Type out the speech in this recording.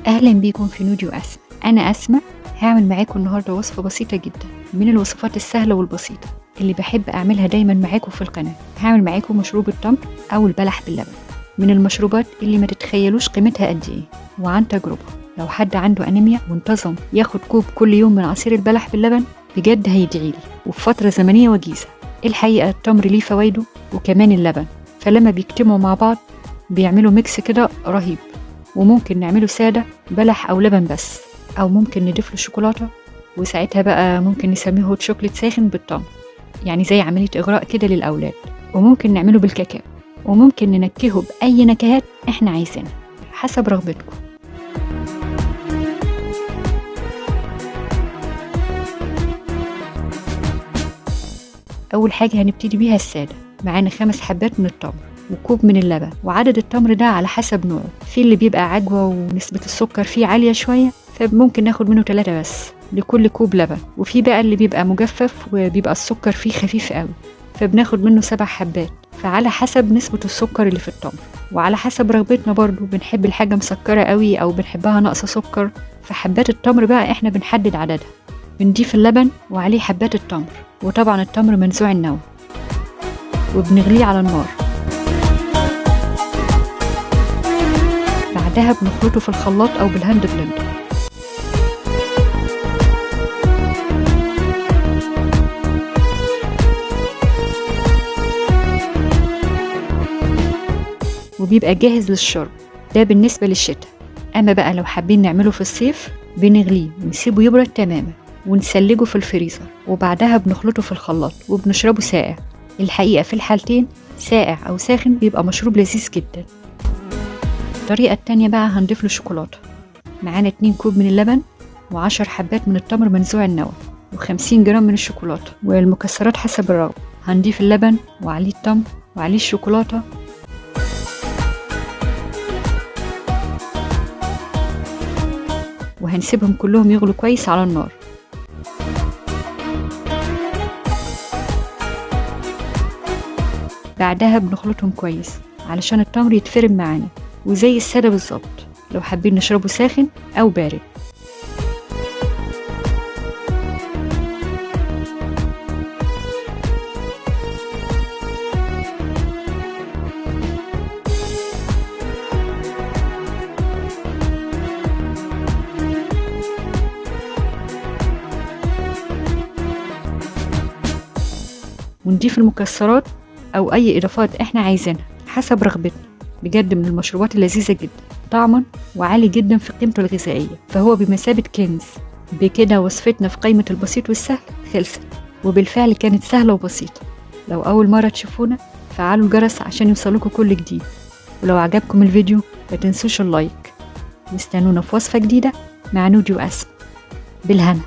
أهلا بيكم في نوديو أسماء. أنا أسماء، هعمل معاكم النهاردة وصفة بسيطة جدا من الوصفات السهلة والبسيطة اللي بحب أعملها دايما معاكم في القناة. هعمل معاكم مشروب التمر أو البلح باللبن، من المشروبات اللي ما تتخيلوش قيمتها قد إيه. وعن تجربة، لو حد عنده أنيميا وانتظم ياخد كوب كل يوم من عصير البلح باللبن بجد هيدعيلي، وفي فترة زمنية وجيزة. الحقيقة التمر ليه فوائده وكمان اللبن، فلما بيجتمعوا مع بعض بيعملوا ميكس كده رهيب. وممكن نعمله سادة بلح أو لبن بس، أو ممكن نضيف له شوكولاتة، وساعتها بقى ممكن نسميه هوت شوكليت ساخن بالتمر، يعني زي عملية إغراء كده للأولاد. وممكن نعمله بالكاكاو، وممكن ننكهه بأي نكهات إحنا عايزينها حسب رغبتكم. أول حاجة هنبتدي بيها السادة. معانا 5 حبات من التمر وكوب من اللبن، وعدد التمر ده على حسب نوعه. في اللي بيبقى عجوة ونسبة السكر فيه عالية شوية، فممكن ناخد منه 3 بس لكل كوب لبن. وفي بقى اللي بيبقى مجفف وبيبقى السكر فيه خفيف قوي، فبناخد منه 7 حبات. فعلى حسب نسبة السكر اللي في التمر، وعلى حسب رغبتنا برضو، بنحب الحاجة مسكرة قوي أو بنحبها ناقصة سكر. فحبات التمر بقى احنا بنحدد عددها. بنضيف اللبن وعليه حبات التمر، وطبعا التمر منزوع النوى، وبنغليه على النار. بعدها بنخلطه في الخلاط أو بالهاند بلندر. وبيبقى جاهز للشرب. ده بالنسبة للشتاء. أما بقى لو حابين نعمله في الصيف، بنغليه ونسيبه يبرد تماما ونسلجه في الفريزر، وبعدها بنخلطه في الخلاط وبنشربه ساقع. الحقيقة في الحالتين ساقع أو ساخن بيبقى مشروب لذيذ جدا. الطريقة التانية بقى هنضيف له شوكولاتة. معانا 2 كوب من اللبن و10 حبات من التمر منزوع النوى و50 جرام من الشوكولاتة والمكسرات حسب الرغبة. هنضيف اللبن وعليه التمر وعليه الشوكولاتة، وهنسيبهم كلهم يغلوا كويس على النار. بعدها بنخلطهم كويس علشان التمر يتفرم معانا، وزي السادة بالظبط، لو حابين نشربه ساخن أو بارد. ونضيف المكسرات أو أي إضافات إحنا عايزينها حسب رغبتنا. بجد من المشروبات اللذيذة جدا طعما وعالي جدا في قيمته الغذائية، فهو بمثابة كنز. بكده وصفتنا في قائمة البسيط والسهل خلصت، وبالفعل كانت سهلة وبسيطة. لو أول مرة تشوفونا فعلوا الجرس عشان يوصلكوا كل جديد، ولو عجبكم الفيديو ما تنسوش اللايك. واستنونا في وصفة جديدة مع نوديو أسماء. بالهنا.